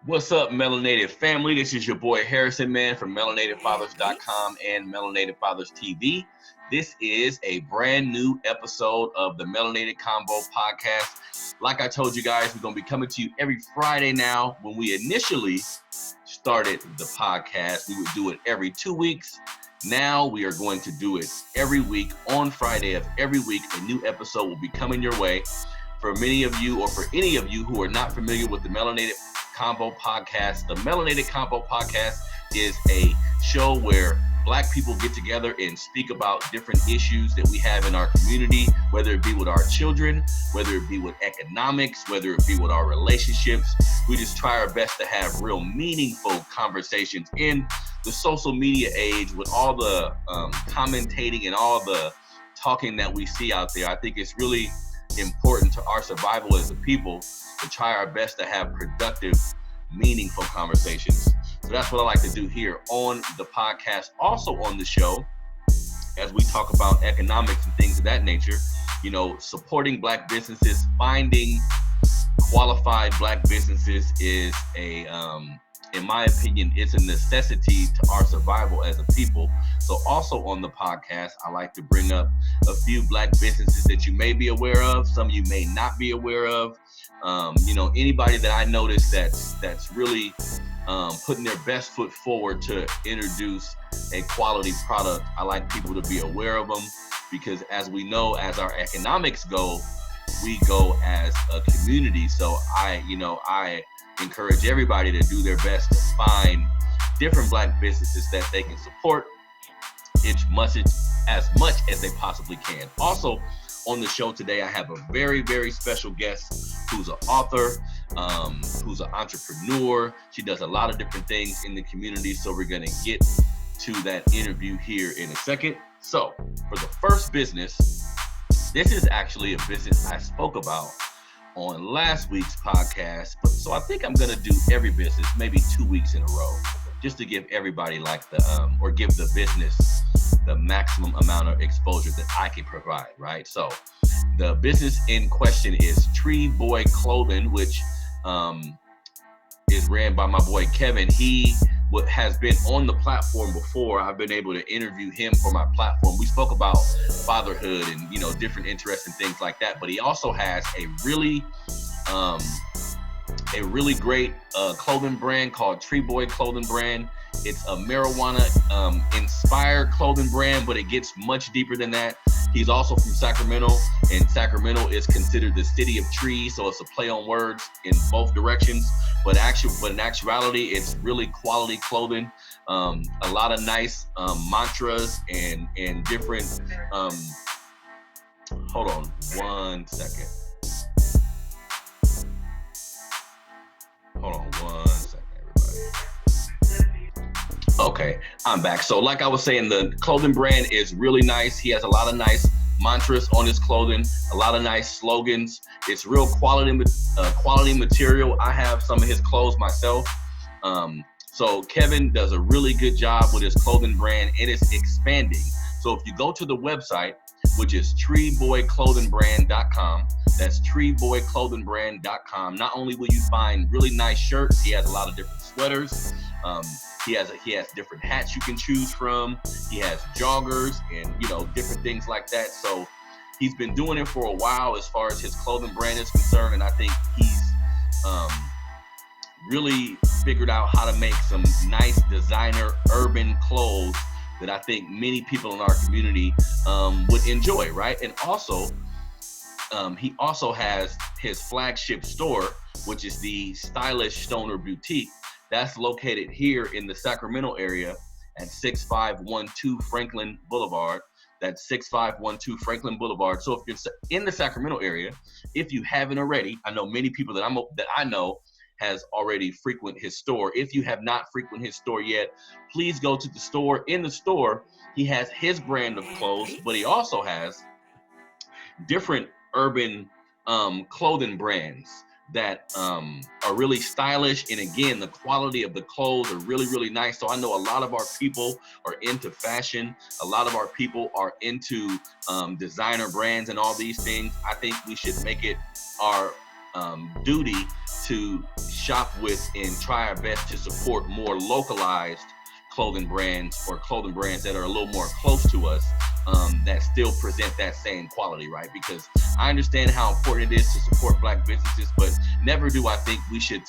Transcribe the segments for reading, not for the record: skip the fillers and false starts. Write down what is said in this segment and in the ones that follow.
What's up, Melanated family? This is your boy Harrison, man, from MelanatedFathers.com and Melanated Fathers TV. This is a brand new episode of the Melanated Convo podcast. Like I told you guys, we're going to be coming to you every Friday now. When we initially started the podcast, we would do it every 2 weeks. Now we are going to do it every week. On Friday of every week, a new episode will be coming your way. For many of you, or for any of you who are not familiar with the Melanated Convo podcast, the Melanated Convo podcast is a show where Black people get together and speak about different issues that we have in our community, whether it be with our children, whether it be with economics, whether it be with our relationships. We just try our best to have real meaningful conversations in the social media age with all the commentating and all the talking that we see out there. I think it's really important to our survival as a people to try our best to have productive, meaningful conversations. So that's what I like to do here on the podcast. Also on the show, as we talk about economics and things of that nature, you know, supporting Black businesses, finding qualified Black businesses is in my opinion, it's a necessity to our survival as a people. So also on the podcast, I like to bring up a few Black businesses that you may be aware of, some you may not be aware of. Anybody that I notice that's really putting their best foot forward to introduce a quality product. I like people to be aware of them because, as we know, as our economics go, we go as a community. So I encourage everybody to do their best to find different Black businesses that they can support as much as they possibly can. Also on the show today, I have a very, very special guest who's an author, who's an entrepreneur. She does a lot of different things in the community. So we're going to get to that interview here in a second. So for the first business, this is actually a business I spoke about on last week's podcast, so I think I'm gonna do every business maybe 2 weeks in a row, just to give everybody or give the business the maximum amount of exposure that I can provide, right? So the business in question is Tree Boy Clothing, which is ran by my boy Kevin. He has been on the platform before. I've been able to interview him for my platform. We spoke about fatherhood and, different interesting things like that. But he also has a really great clothing brand called Tree Boy Clothing Brand. It's a marijuana inspired clothing brand, but it gets much deeper than that. He's also from Sacramento, and Sacramento is considered the city of trees, so it's a play on words in both directions. But in actuality, it's really quality clothing. A lot of nice mantras and different. Hold on 1 second. Hold on 1 second, everybody. Okay, I'm back. So like I was saying, the clothing brand is really nice. He has a lot of nice mantras on his clothing, a lot of nice slogans. It's real quality material. I have some of his clothes myself. So Kevin does a really good job with his clothing brand, and it's expanding. So if you go to the website, which is treeboyclothingbrand.com, that's treeboyclothingbrand.com. Not only will you find really nice shirts, he has a lot of different sweaters. He has different hats you can choose from. He has joggers and different things like that. So he's been doing it for a while as far as his clothing brand is concerned, and I think he's really figured out how to make some nice designer urban clothes that I think many people in our community would enjoy, right? And also, he also has his flagship store, which is the Stylish Stoner Boutique. That's located here in the Sacramento area at 6512 Franklin Boulevard. That's 6512 Franklin Boulevard. So if you're in the Sacramento area, if you haven't already, I know many people that I know has already frequented his store. If you have not frequented his store yet, please go to the store. In the store, he has his brand of clothes, but he also has different urban clothing brands that are really stylish. And again, the quality of the clothes are really, really nice. So I know a lot of our people are into fashion. A lot of our people are into designer brands and all these things. I think we should make it our duty to shop with and try our best to support more localized clothing brands, or clothing brands that are a little more close to us, that still present that same quality, right? Because I understand how important it is to support Black businesses, but never do I think we should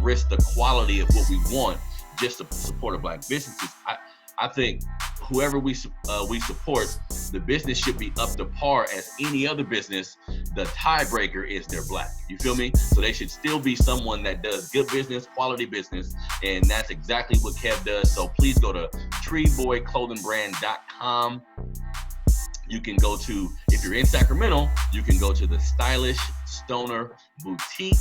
risk the quality of what we want just to support a Black businesses. I think whoever we support, the business should be up to par as any other business. The tiebreaker is they're Black. You feel me? So they should still be someone that does good business, quality business, and that's exactly what Kev does. So please go to treeboyclothingbrand.com. You can go to, if you're in Sacramento, you can go to the Stylish Stoner Boutique.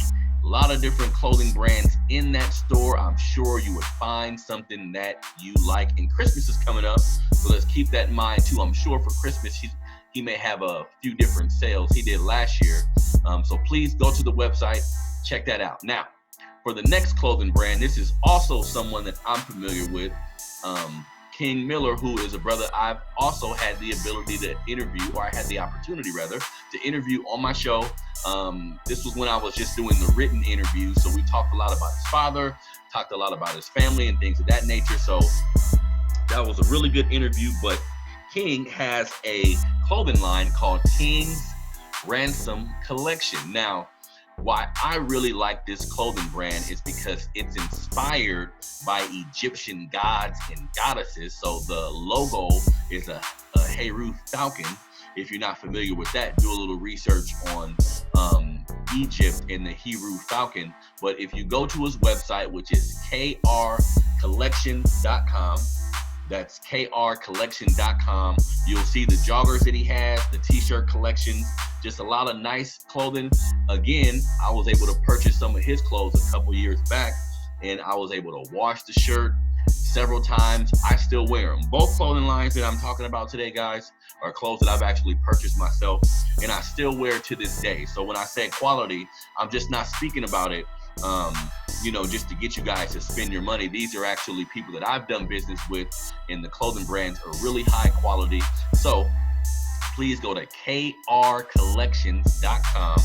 A lot of different clothing brands in that store. I'm sure you would find something that you like. And Christmas is coming up, so let's keep that in mind too. I'm sure for Christmas, he may have a few different sales he did last year. So please go to the website, check that out. Now, for the next clothing brand, this is also someone that I'm familiar with. King Miller, who is a brother I've also had the ability to interview, or I had the opportunity rather, to interview on my show. This was when I was just doing the written interviews. So we talked a lot about his father, talked a lot about his family and things of that nature. So that was a really good interview. But King has a clothing line called King's Ransom Collection. Now, why I really like this clothing brand is because it's inspired by Egyptian gods and goddesses. So the logo is a Heru falcon. If you're not familiar with that, do a little research on Egypt and the Heru falcon. But if you go to his website, which is krcollection.com, that's krcollection.com, you'll see the joggers that he has, the t-shirt collections, just a lot of nice clothing. Again, I was able to purchase some of his clothes a couple years back, and I was able to wash the shirt several times. I still wear them. Both clothing lines that I'm talking about today, guys, are clothes that I've actually purchased myself, and I still wear to this day. So when I say quality, I'm just not speaking about it just to get you guys to spend your money. These are actually people that I've done business with, and the clothing brands are really high quality. So please go to krcollections.com.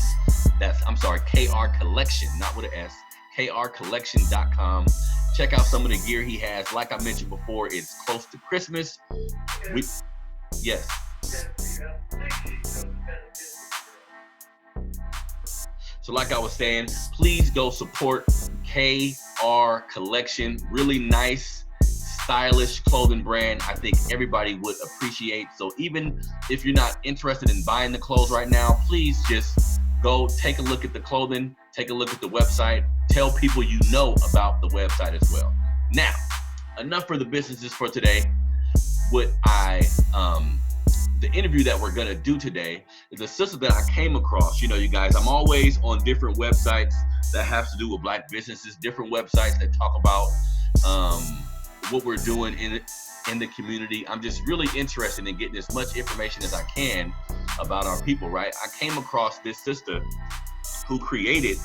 KR Collection, not with an S, krcollection.com. Check out some of the gear he has. Like I mentioned before, it's close to Christmas. Yes. So like I was saying, please go support KR Collection. Really nice, stylish clothing brand. I think everybody would appreciate. So even if you're not interested in buying the clothes right now, please just go take a look at the clothing, take a look at the website, tell people you know about the website as well. Now, enough for the businesses for today. The interview that we're gonna do today is a sister that I came across. You guys, I'm always on different websites that have to do with Black businesses, different websites that talk about what we're doing in the community. I'm just really interested in getting as much information as I can about our people, right? I came across this sister who created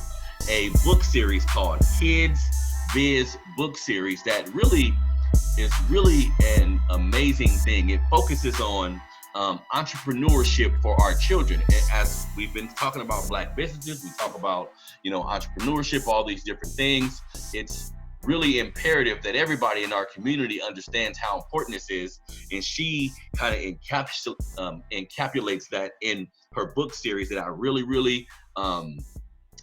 a book series called Kidz Biz book series that really is an amazing thing. It focuses on entrepreneurship for our children. As we've been talking about Black businesses, we talk about, entrepreneurship, all these different things. It's really imperative that everybody in our community understands how important this is. And she kind of encapsulates that in her book series that I really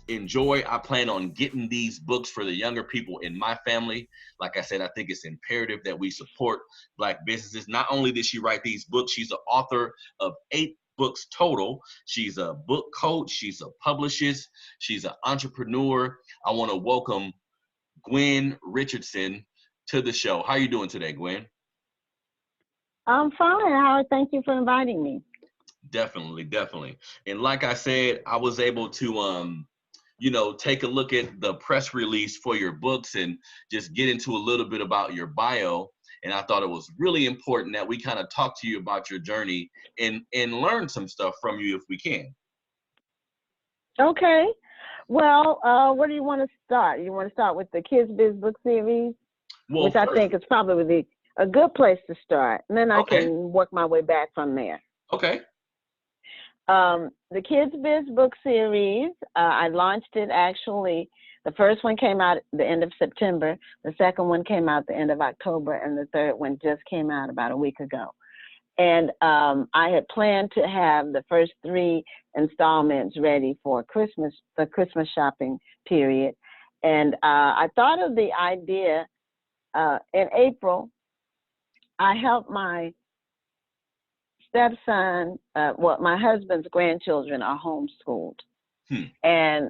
enjoy. I plan on getting these books for the younger people in my family. Like I said, I think it's imperative that we support Black businesses. Not only did she write these books, she's the author of 8 books total. She's a book coach. She's a publicist. She's an entrepreneur. I want to welcome Gwen Richardson to the show. How are you doing today, Gwen? I'm fine, Howard. Thank you for inviting me. Definitely. And like I said, I was able to take a look at the press release for your books and just get into a little bit about your bio. And I thought it was really important that we kind of talk to you about your journey and learn some stuff from you if we can. Okay. Well, where do you want to start? You want to start with the Kidz Biz book series, which I think is probably a good place to start. And then I can work my way back from there. Okay. The Kidz Biz book series, I launched it actually The first one came out at the end of September. The second one came out the end of October, and the third one just came out about a week ago. And I had planned to have the first 3 installments ready for Christmas, the Christmas shopping period. And I thought of the idea in April. I helped my stepson, my husband's grandchildren are homeschooled. And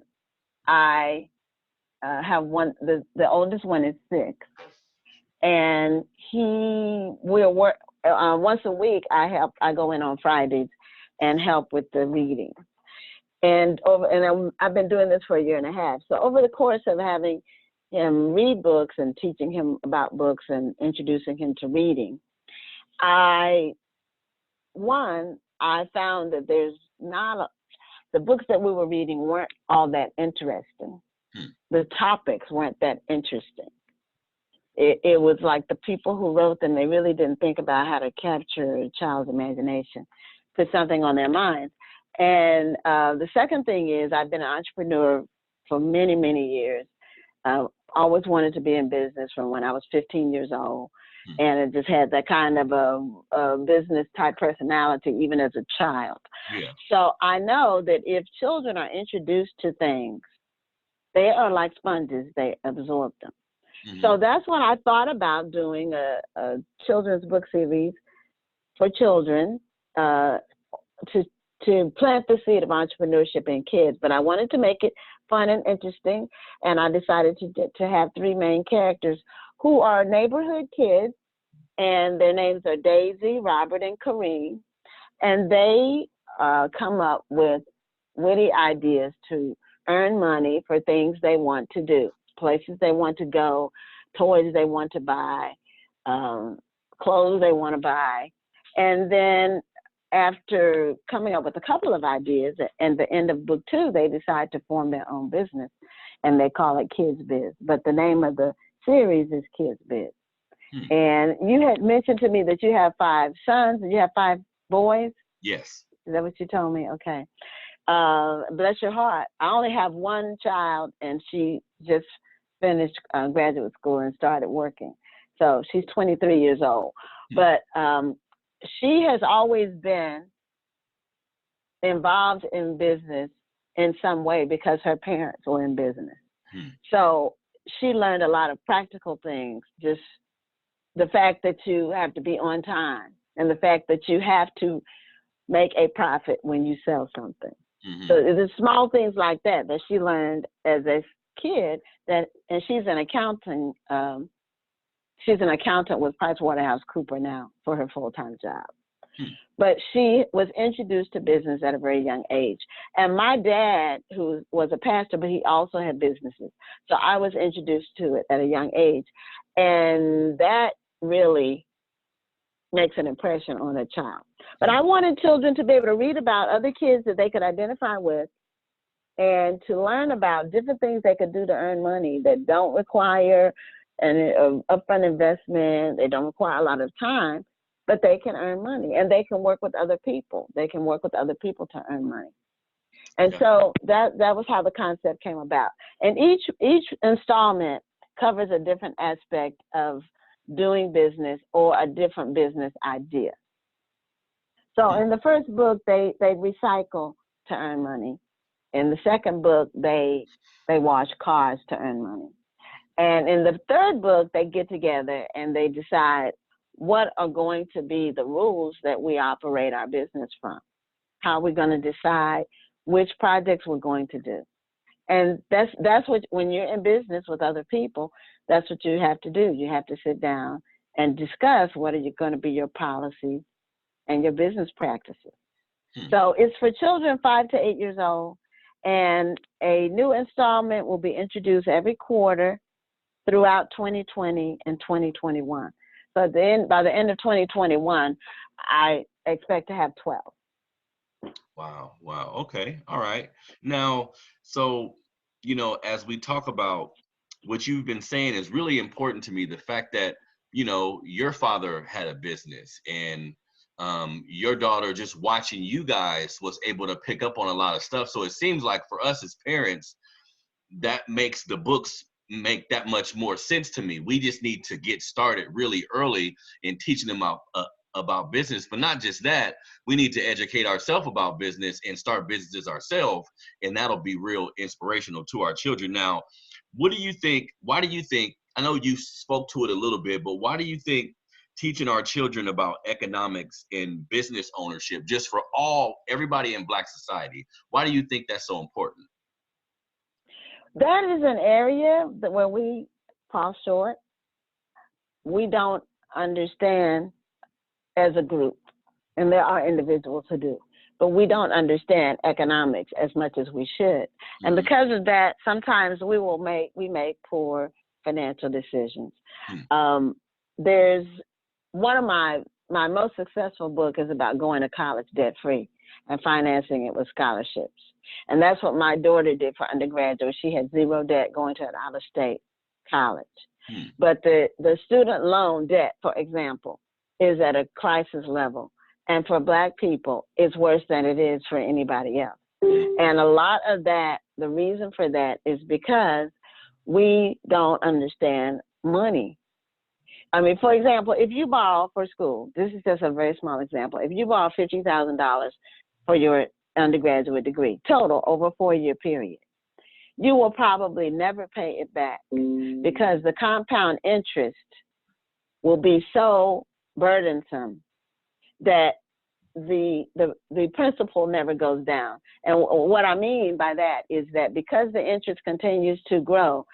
I have one, the oldest one is 6. And we'll work, once a week I go in on Fridays and help with the reading. And I've been doing this for a year and a half. So over the course of having him read books and teaching him about books and introducing him to reading, I found that the books that we were reading weren't all that interesting. The topics weren't that interesting. It was like the people who wrote them, they really didn't think about how to capture a child's imagination, put something on their minds. And the second thing is, I've been an entrepreneur for many, many years. Always wanted to be in business from when I was 15 years old. And it just had that kind of a business type personality, even as a child. Yeah. So I know that if children are introduced to things, they are like sponges, they absorb them. So that's when I thought about doing a children's book series for children to plant the seed of entrepreneurship in kids. But I wanted to make it fun and interesting, and I decided to have 3 main characters who are neighborhood kids, and their names are Daisy, Robert, and Kareem. And they come up with witty ideas to earn money for things they want to do, places they want to go, toys they want to buy, clothes they want to buy. And then after coming up with a couple of ideas, at the end of book 2, they decide to form their own business, and they call it Kidz Biz. But the name of the series is Kidz Biz. And you had mentioned to me that you have 5 sons and you have 5 boys? Yes. Is that what you told me? Okay. Bless your heart. I only have 1 child, and she just finished graduate school and started working. So she's 23 years old. But she has always been involved in business in some way because her parents were in business. So she learned a lot of practical things, just the fact that you have to be on time and the fact that you have to make a profit when you sell something. So it's small things like that she learned as a kid, and she's an accountant. She's an accountant with PricewaterhouseCoopers now for her full-time job. But she was introduced to business at a very young age. And my dad, who was a pastor, but he also had businesses. So I was introduced to it at a young age. And that really makes an impression on a child. But I wanted children to be able to read about other kids that they could identify with and to learn about different things they could do to earn money that don't require an upfront investment. They don't require a lot of time, but they can earn money, and they can work with other people. They can work with other people to earn money. And so that was how the concept came about. And each installment covers a different aspect of doing business or a different business idea. So in the first book, they recycle to earn money. In the second book, they wash cars to earn money. And in the third book, they get together and they decide what are going to be the rules that we operate our business from. How are we going to decide which projects we're going to do? And that's what, when you're in business with other people, that's what you have to do. You have to sit down and discuss what are going to be your policies and your business practices. So it's for children 5 to 8 years old, and a new installment will be introduced every quarter throughout 2020 and 2021. So then by the end of 2021, I expect to have 12. Wow. Okay. All right. Now, so, as we talk about what you've been saying is really important to me, the fact that, your father had a business, and your daughter, just watching you guys, was able to pick up on a lot of stuff. So it seems like for us as parents, that makes the books make that much more sense to me. We just need to get started really early in teaching them about business. But not just that, we need to educate ourselves about business and start businesses ourselves, and that'll be real inspirational to our children. Now, what do you think? Why do you think, I know you spoke to it a little bit, but why do you think teaching our children about economics and business ownership, just for everybody in Black society, why do you think that's so important? That is an area that where we fall short. We don't understand as a group, and there are individuals who do, but we don't understand economics as much as we should. And because of that, sometimes we make poor financial decisions. There's one of my most successful book is about going to college debt free and financing it with scholarships. And that's what my daughter did for undergraduate. She had zero debt going to an out-of-state college. But the student loan debt, for example, is at a crisis level. And for Black people, it's worse than it is for anybody else. And a lot of that, the reason for that is because we don't understand money. I mean, for example, if you borrow for school, this is just a very small example. If you borrow $50,000 for your undergraduate degree, total over a 4-year period, you will probably never pay it back because the compound interest will be so burdensome that the principal never goes down. And what I mean by that is that because the interest continues to grow,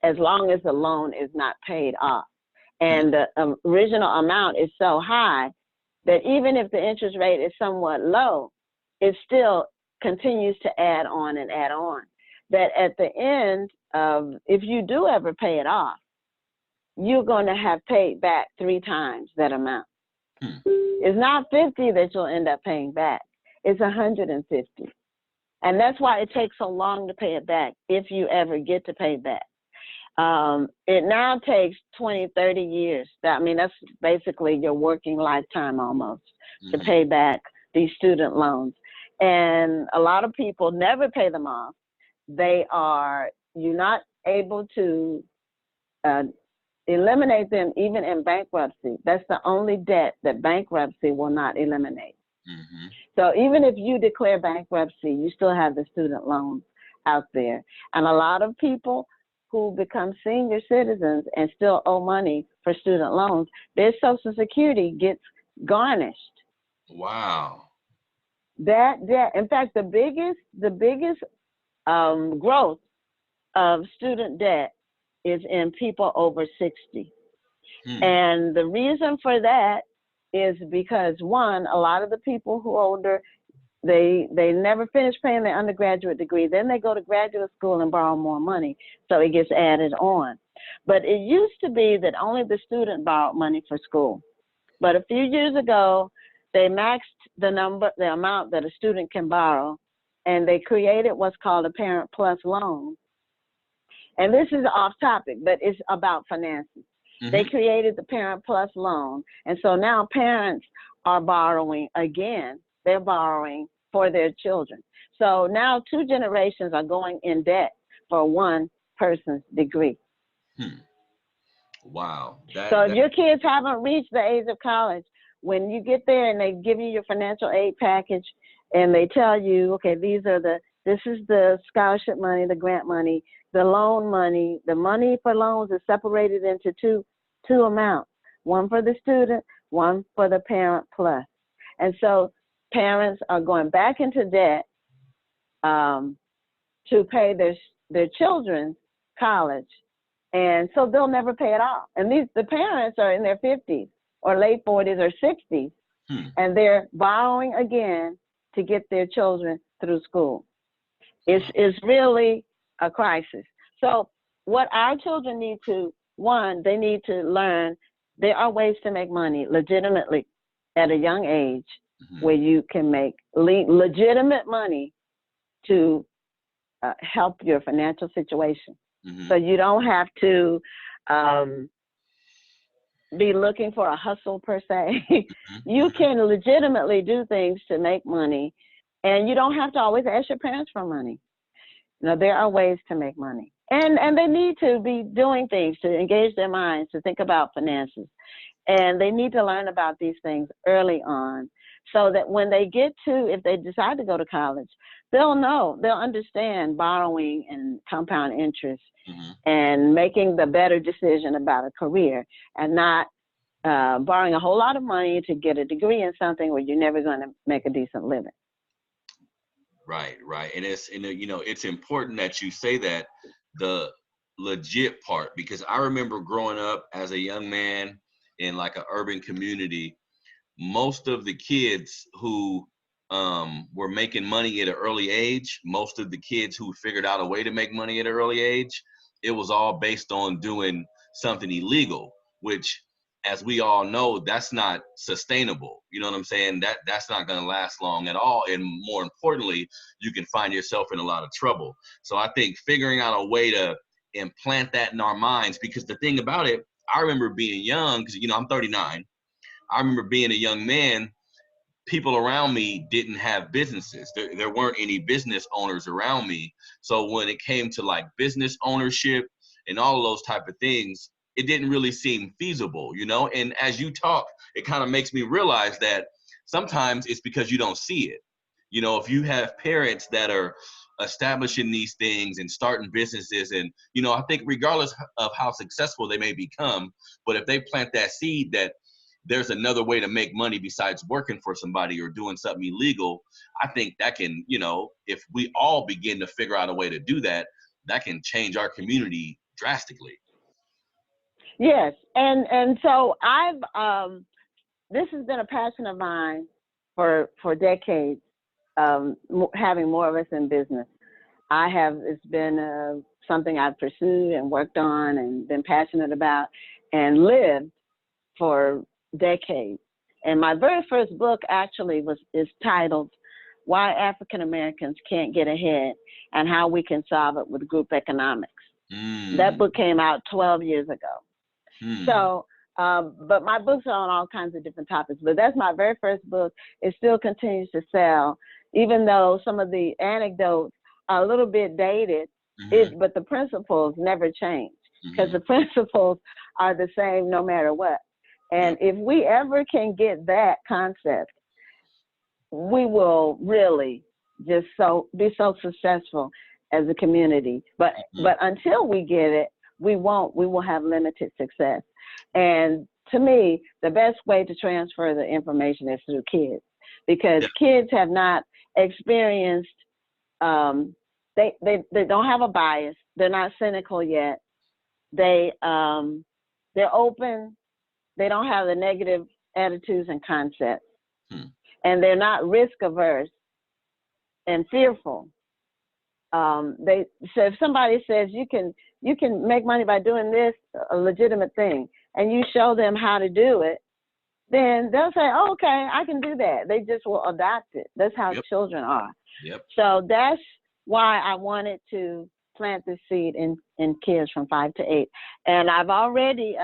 as long as the loan is not paid off, and the original amount is so high that even if the interest rate is somewhat low, it still continues to add on and add on. That at the end of, if you do ever pay it off, you're going to have paid back 3 times that amount. It's not 50 that you'll end up paying back. It's 150. And that's why it takes so long to pay it back, if you ever get to pay back. It now takes 20, 30 years. That's basically your working lifetime almost to pay back these student loans. And a lot of people never pay them off. You're not able to eliminate them even in bankruptcy. That's the only debt that bankruptcy will not eliminate. So even if you declare bankruptcy, you still have the student loans out there. And a lot of people who become senior citizens and still owe money for student loans, their Social Security gets garnished. Wow. That debt, in fact, the biggest growth of student debt is in people over 60. And the reason for that is because, one, a lot of the people who are older, they never finish paying their undergraduate degree. Then they go to graduate school and borrow more money, so it gets added on. But it used to be that only the student borrowed money for school. But a few years ago, they maxed the amount that a student can borrow, and they created what's called a Parent Plus loan. And this is off topic, but it's about finances. They created the Parent Plus loan, and so now parents are borrowing again. They're borrowing for their children. So now 2 generations are going in debt for one person's degree. Wow. So if your kids haven't reached the age of college, when you get there and they give you your financial aid package and they tell you, okay, this is the scholarship money, the grant money, the loan money, the money for loans is separated into two amounts, one for the student, one for the Parent Plus. And so parents are going back into debt to pay their children's college, and so they'll never pay it off. And the parents are in their 50s or late 40s or 60s, and they're borrowing again to get their children through school. It's really a crisis. So what our children need to, one, they need to learn there are ways to make money legitimately at a young age, where you can make legitimate money to help your financial situation. So you don't have to be looking for a hustle per se. You can legitimately do things to make money, and you don't have to always ask your parents for money. there are ways to make money. And they need to be doing things to engage their minds, to think about finances. And they need to learn about these things early on so that when they get to, if they decide to go to college, they'll understand borrowing and compound interest and making the better decision about a career and not borrowing a whole lot of money to get a degree in something where you're never going to make a decent living. Right. And it's important that you say that, the legit part, because I remember growing up as a young man in like an urban community, most of the kids who were making money at an early age, most of the kids who figured out a way to make money at an early age, it was all based on doing something illegal, which, as we all know, that's not sustainable. You know what I'm saying? That's not going to last long at all. And more importantly, you can find yourself in a lot of trouble. So I think figuring out a way to implant that in our minds, because the thing about it, I remember being young, because, I'm 39. I remember being a young man, people around me didn't have businesses. There weren't any business owners around me. So when it came to like business ownership and all of those type of things, it didn't really seem feasible, And as you talk, it kind of makes me realize that sometimes it's because you don't see it. If you have parents that are establishing these things and starting businesses, and, I think regardless of how successful they may become, but if they plant that seed that there's another way to make money besides working for somebody or doing something illegal, I think that can, if we all begin to figure out a way to do that, that can change our community drastically. Yes, and so I've this has been a passion of mine for decades. Having more of us in business, it's been something I've pursued and worked on and been passionate about and lived for decades. And my very first book actually is titled "Why African Americans Can't Get Ahead and How We Can Solve It with Group Economics." That book came out 12 years ago. So, but my books are on all kinds of different topics, but that's my very first book. It still continues to sell, even though some of the anecdotes are a little bit dated, but the principles never change because the principles are the same no matter what. And if we ever can get that concept, we will really just be so successful as a community. But until we get it, we will have limited success. And to me, the best way to transfer the information is through kids, because kids have not experienced, they don't have a bias. They're not cynical yet. They're open. They don't have the negative attitudes and concepts. And they're not risk averse and fearful. So if somebody says you can make money by doing this, a legitimate thing, and you show them how to do it, then they'll say, oh, okay, I can do that. They just will adopt it. That's how children are. So that's why I wanted to plant the seed in kids from 5 to 8. And I've already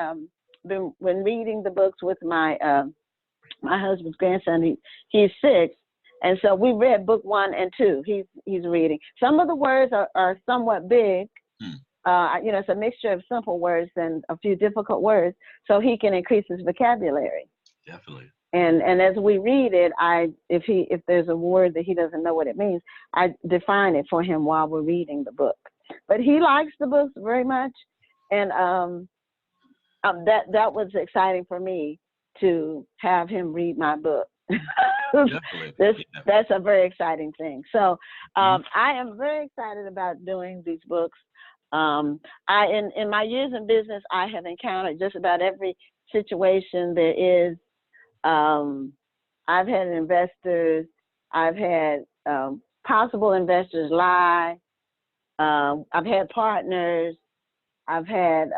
been reading the books with my husband's grandson. He's 6. And so we read book 1 and 2. He's reading. Some of the words are somewhat big. It's a mixture of simple words and a few difficult words, so he can increase his vocabulary. Definitely. And as we read it, if there's a word that he doesn't know what it means, I define it for him while we're reading the book. But he likes the books very much, and that was exciting for me to have him read my book. That's a very exciting thing. So I am very excited about doing these books. In my years in business, I have encountered just about every situation there is. I've had investors. I've had possible investors lie. I've had partners. I've had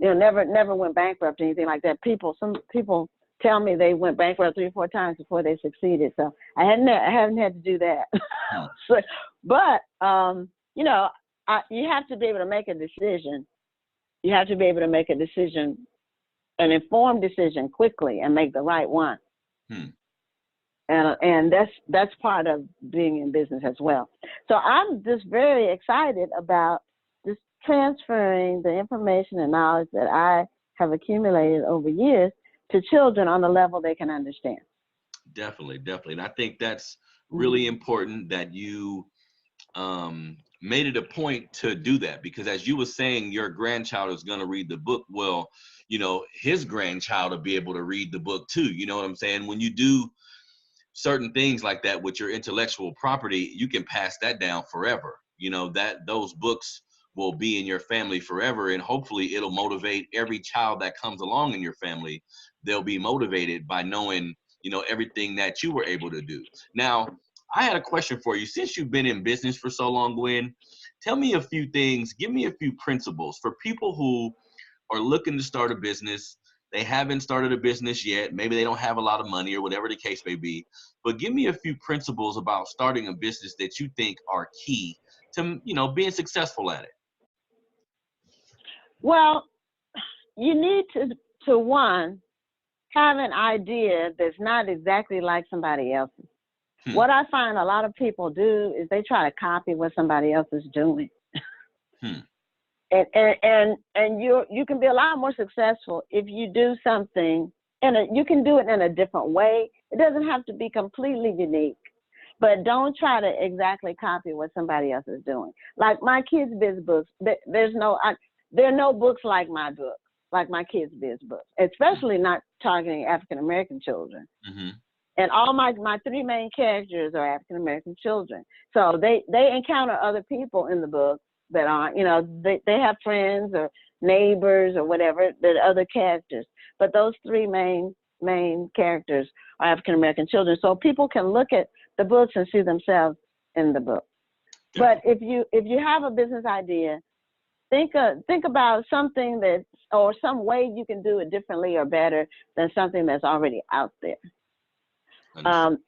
never went bankrupt or anything like that. Some people tell me they went bankrupt 3 or 4 times before they succeeded. So I haven't had to do that. But you have to be able to make a decision. You have to be able to make a decision, an informed decision quickly, and make the right one. And that's part of being in business as well. So I'm just very excited about just transferring the information and knowledge that I have accumulated over years to children on the level they can understand. Definitely. And I think that's really important that you made it a point to do that, because as you were saying, your grandchild is going to read the book. Well, his grandchild will be able to read the book too. You know what I'm saying? When you do certain things like that with your intellectual property, you can pass that down forever. That those books will be in your family forever, and hopefully it'll motivate every child that comes along in your family. They'll be motivated by knowing, everything that you were able to do. Now, I had a question for you. Since you've been in business for so long, Gwen, tell me a few things, give me a few principles for people who are looking to start a business. They haven't started a business yet. Maybe they don't have a lot of money or whatever the case may be. But give me a few principles about starting a business that you think are key to, being successful at it. Well, you need to one, have an idea that's not exactly like somebody else's. What I find a lot of people do is they try to copy what somebody else is doing. And you can be a lot more successful if you do something, you can do it in a different way. It doesn't have to be completely unique, but don't try to exactly copy what somebody else is doing. Like my Kidz Biz books, there are no books like my book, like my Kidz Biz books, especially not targeting African American children. And all my three main characters are African American children, so they encounter other people in the book that aren't, they have friends or neighbors or whatever, that are other characters. But those three main characters are African American children, so people can look at the books and see themselves in the book. But if you have a business idea, think about something or some way you can do it differently or better than something that's already out there.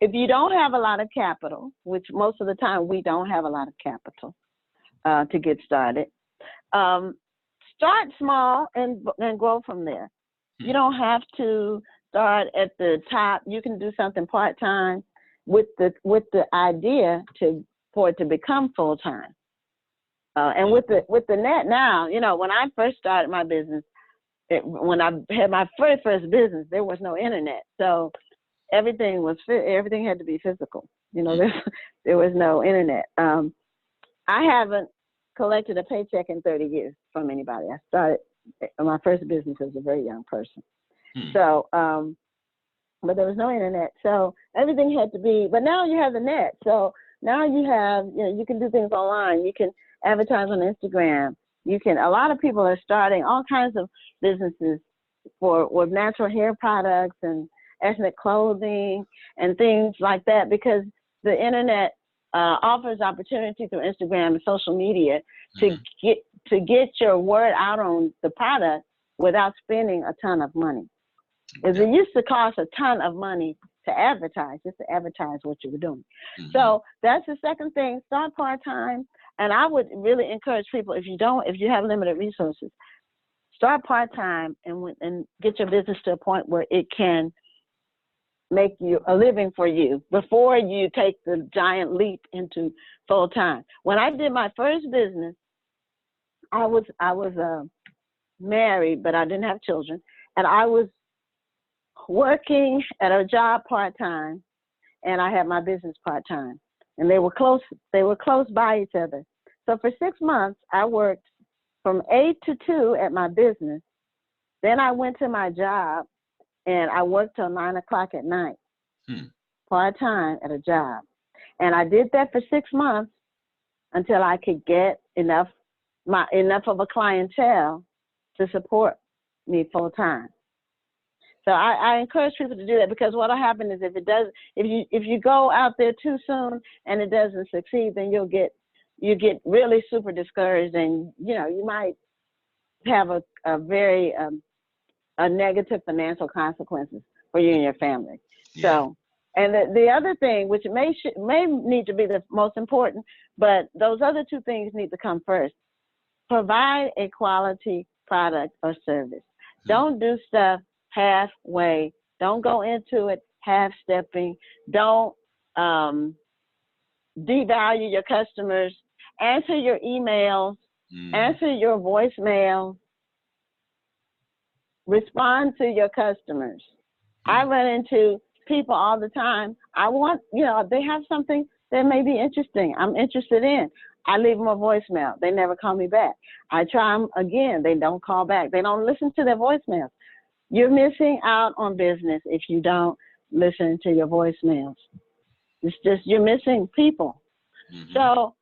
If you don't have a lot of capital, which most of the time we don't have a lot of capital to get started, start small and grow from there. You don't have to start at the top. You can do something part-time with the idea for it to become full-time. And with the net now, when I first started my business, when I had my first business, there was no internet, so everything had to be physical. There was no internet. I haven't collected a paycheck in 30 years from anybody. I started my first business as a very young person. So, but there was no internet, so everything had to be. But now you have the net, so now you have, you can do things online. You can advertise on Instagram. A lot of people are starting all kinds of businesses with natural hair products and ethnic clothing and things like that, because the internet offers opportunity through Instagram and social media to get your word out on the product without spending a ton of money. Because it used to cost a ton of money to advertise, just to advertise what you were doing. So that's the second thing. Start part-time. And I would really encourage people, if you have limited resources, start part-time and get your business to a point where it can make you a living for you before you take the giant leap into full-time. When I did my first business, I was married, but I didn't have children, and I was working at a job part-time, and I had my business part-time, and they were close by each other. So for 6 months, I worked from 8 to 2 at my business. Then I went to my job, and I worked till 9 o'clock at night, part-time at a job. And I did that for 6 months until I could get enough of a clientele to support me full-time. So I encourage people to do that, because what'll happen is if you go out there too soon and it doesn't succeed, then you get really super discouraged, and you might have a very negative financial consequences for you and your family. So, and the other thing, which may need to be the most important, but those other two things need to come first. Provide a quality product or service. Don't do stuff halfway. Don't go into it half-stepping. Don't devalue your customers. Answer your emails. Answer your voicemails. Respond to your customers. I run into people all the time. They have something that may be interesting. I'm interested in. I leave them a voicemail. They never call me back. I try them again. They don't call back. They don't listen to their voicemails. You're missing out on business if you don't listen to your voicemails. It's just, you're missing people. So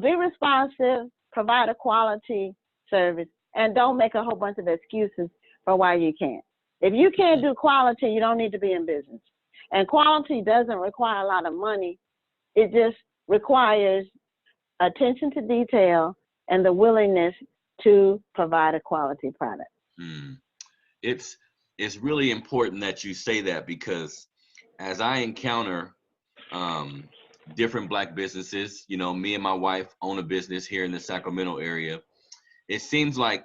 be responsive, provide a quality service, and don't make a whole bunch of excuses for why you can't. If you can't do quality, you don't need to be in business. And quality doesn't require a lot of money. It just requires attention to detail and the willingness to provide a quality product. It's really important that you say that, because as I encounter different Black businesses, me and my wife own a business here in the Sacramento area. It seems like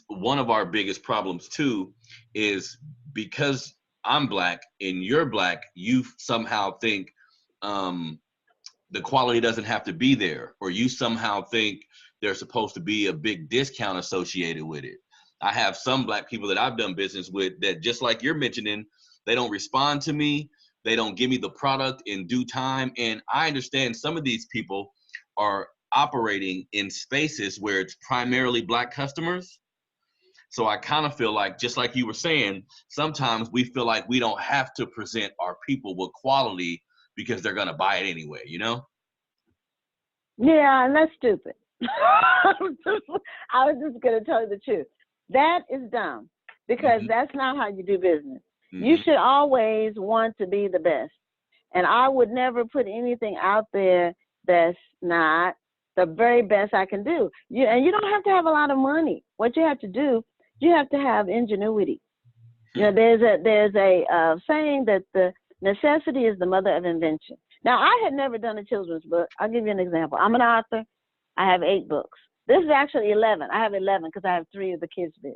one of our biggest problems too is because I'm Black and you're Black, you somehow think the quality doesn't have to be there, or you somehow think there's supposed to be a big discount associated with it. I have some Black people that I've done business with that, just like you're mentioning, they don't respond to me. They don't give me the product in due time. And I understand some of these people are operating in spaces where it's primarily Black customers. So I kind of feel like, just like you were saying, sometimes we feel like we don't have to present our people with quality because they're going to buy it anyway, Yeah, and that's stupid. I was just going to tell you the truth. That is dumb, because that's not how you do business. You should always want to be the best. And I would never put anything out there that's not the very best I can do. And you don't have to have a lot of money. What you have to do, you have to have ingenuity. There's a saying that the necessity is the mother of invention. Now, I had never done a children's book. I'll give you an example. I'm an author. I have 8 books. This is actually 11. I have 11 because I have 3 of the Kidz Biz.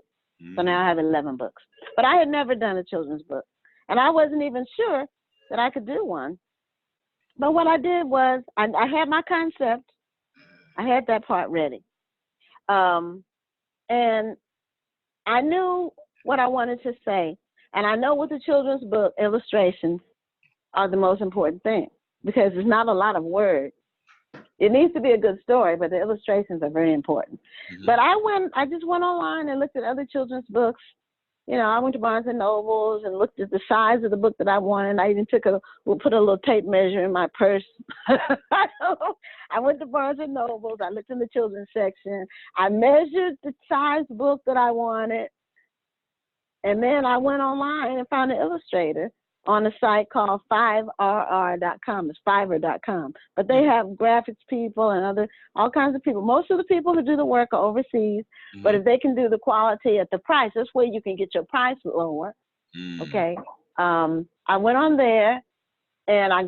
So now I have 11 books. But I had never done a children's book. And I wasn't even sure that I could do one. But what I did was I had my concept. I had that part ready. And I knew what I wanted to say. And I know with the children's book, illustrations are the most important thing, because there's not a lot of words. It needs to be a good story, but the illustrations are very important. But I just went online and looked at other children's books. I went to Barnes and Nobles and looked at the size of the book that I wanted. I even put a little tape measure in my purse. I went to Barnes and Nobles. I looked in the children's section. I measured the size book that I wanted. And then I went online and found an illustrator on a site called 5rr.com. It's Fiverr.com. But they have graphics people and all kinds of people. Most of the people who do the work are overseas, but if they can do the quality at the price, that's where you can get your price lower. Okay. I went on there and I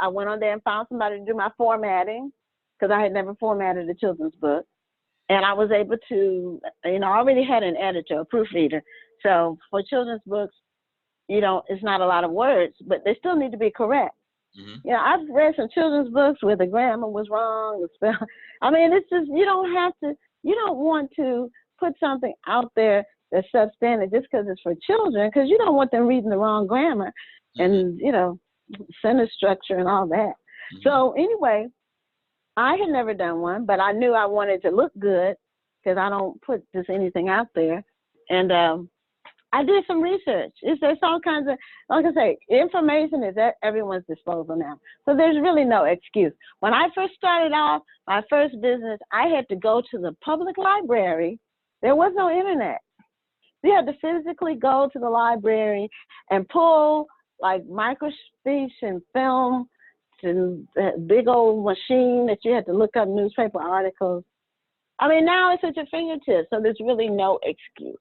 went on there and found somebody to do my formatting, because I had never formatted a children's book. And I was able to, I already had an editor, a proofreader. So for children's books, it's not a lot of words, but they still need to be correct. I've read some children's books where the grammar was wrong, the spell. It's just, you don't want to put something out there that's substandard just because it's for children, because you don't want them reading the wrong grammar and, sentence structure and all that. So anyway, I had never done one, but I knew I wanted to look good, because I don't put just anything out there. And I did some research. There's all kinds of, like I say, information is at everyone's disposal now. So there's really no excuse. When I first started off, my first business, I had to go to the public library. There was no internet. You had to physically go to the library and pull like microfiche and film, and a big old machine that you had to look up newspaper articles. Now it's at your fingertips, so there's really no excuse.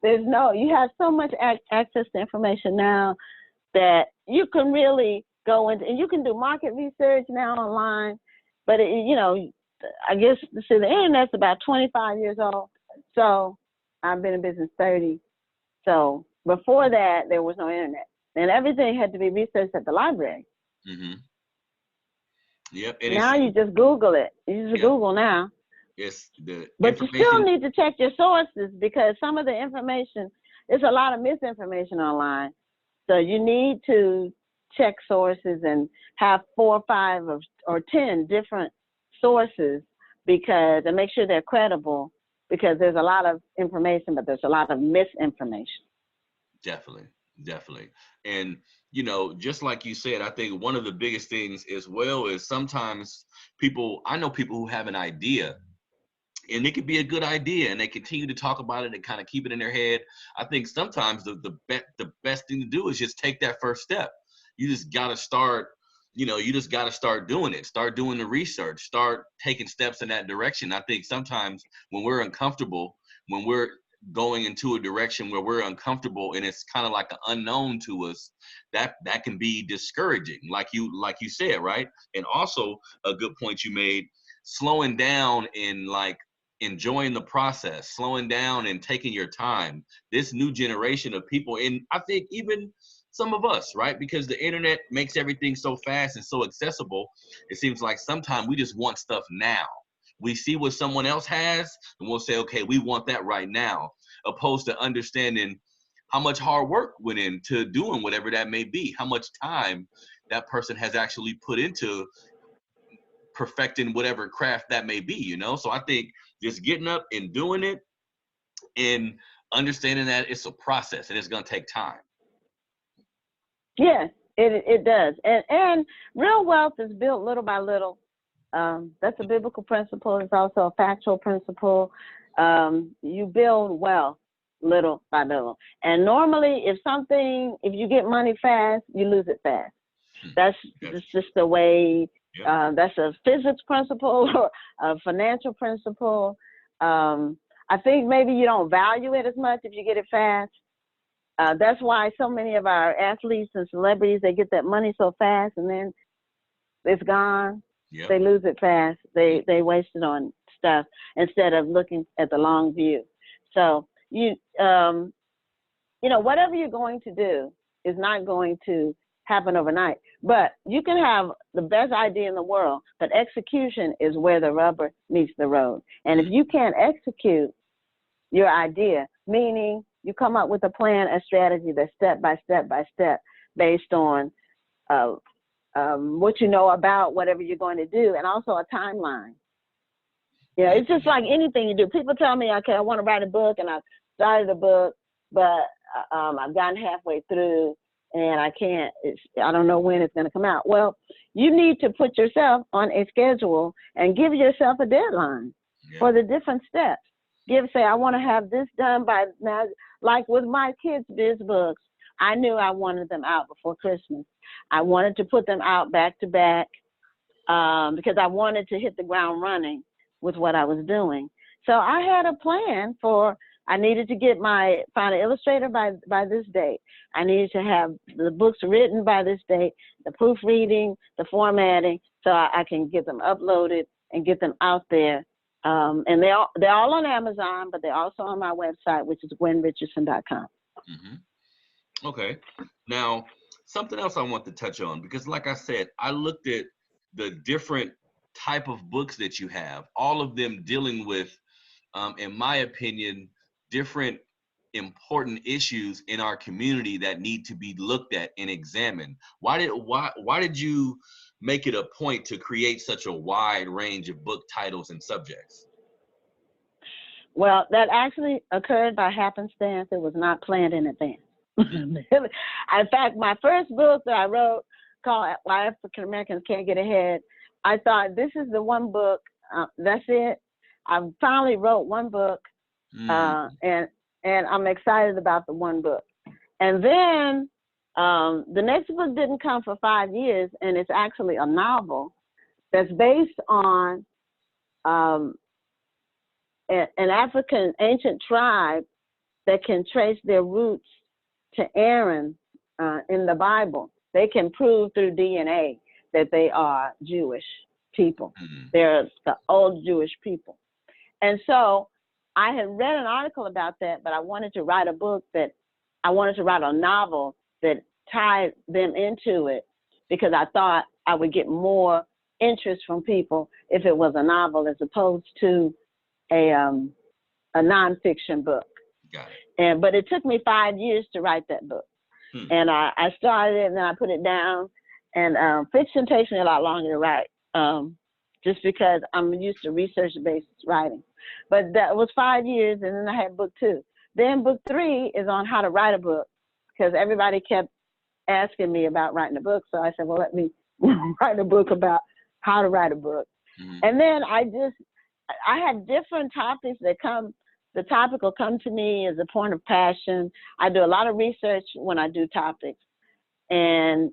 You have so much access to information now that you can really go into, and you can do market research now online. But I guess the internet's about 25 years old. So I've been in business 30. So before that, there was no internet. And everything had to be researched at the library. Mm-hmm. Yep. And now you just Google it. You just Google now. Yes, the but you still need to check your sources, because some of the information, there's a lot of misinformation online. So you need to check sources and have 4 or 5 or 10 different sources, and make sure they're credible, because there's a lot of information, but there's a lot of misinformation. Definitely. And, just like you said, I think one of the biggest things as well is sometimes I know people who have an idea, and it could be a good idea, and they continue to talk about it and kind of keep it in their head. I think sometimes the best thing to do is just take that first step. You just got to start, doing it, start doing the research, start taking steps in that direction. I think sometimes when we're uncomfortable, when we're going into a direction where we're uncomfortable and it's kind of like an unknown to us, that can be discouraging, like you said, right? And also a good point you made, slowing down and like enjoying the process, slowing down and taking your time. This new generation of people, and I think even some of us, right? Because the internet makes everything so fast and so accessible, it seems like sometimes we just want stuff now. We see what someone else has and we'll say, okay, we want that right now, opposed to understanding how much hard work went into doing whatever that may be, how much time that person has actually put into perfecting whatever craft that may be, So I think just getting up and doing it and understanding that it's a process and it's going to take time. Yeah, it does. And real wealth is built little by little. That's a biblical principle. It's also a factual principle. You build wealth little by little. And normally if you get money fast, you lose it fast. That's just the way. That's a physics principle or a financial principle. I think maybe you don't value it as much if you get it fast. That's why so many of our athletes and celebrities, they get that money so fast and then it's gone. Yep. They lose it fast. They waste it on stuff instead of looking at the long view. So whatever you're going to do is not going to happen overnight. But you can have the best idea in the world, but execution is where the rubber meets the road. And if you can't execute your idea, meaning you come up with a plan, a strategy that's step by step based on what you know about whatever you're going to do, and also a timeline. It's just like anything you do. People tell me, okay, I want to write a book, and I've started a book, but I've gotten halfway through, and I don't know when it's going to come out. Well, you need to put yourself on a schedule and give yourself a deadline for the different steps. Say, I want to have this done by now. Like with my Kidz Biz books, I knew I wanted them out before Christmas. I wanted to put them out back to back because I wanted to hit the ground running with what I was doing. So I had a plan I needed to find an illustrator by this date. I needed to have the books written by this date, the proofreading, the formatting, so I can get them uploaded and get them out there. And they're all on Amazon, but they're also on my website, which is GwenRichardson.com. Mm-hmm. Okay. Now, something else I want to touch on, because like I said, I looked at the different type of books that you have, all of them dealing with, in my opinion, different important issues in our community that need to be looked at and examined. Why did you make it a point to create such a wide range of book titles and subjects? Well, that actually occurred by happenstance. It was not planned in advance. In fact, my first book that I wrote, called Why African Americans Can't Get Ahead, I thought, this is the one book, that's it. I finally wrote one book, and I'm excited about the one book. And then the next book didn't come for 5 years, and it's actually a novel that's based on an African ancient tribe that can trace their roots to Aaron in the Bible. They can prove through DNA that they are Jewish people. Mm-hmm. They're the old Jewish people. And so I had read an article about that, but I wanted to write a novel that tie them into it because I thought I would get more interest from people if it was a novel as opposed to a nonfiction book. Got it. But it took me 5 years to write that book. And I started it and then I put it down. And fiction takes me a lot longer to write, just because I'm used to research-based writing. But that was 5 years, and then I had book 2. Then book 3 is on how to write a book, because everybody kept asking me about writing a book. So I said, well, let me write a book about how to write a book. And then I have different topics that come. The topic will come to me as a point of passion. I do a lot of research when I do topics. And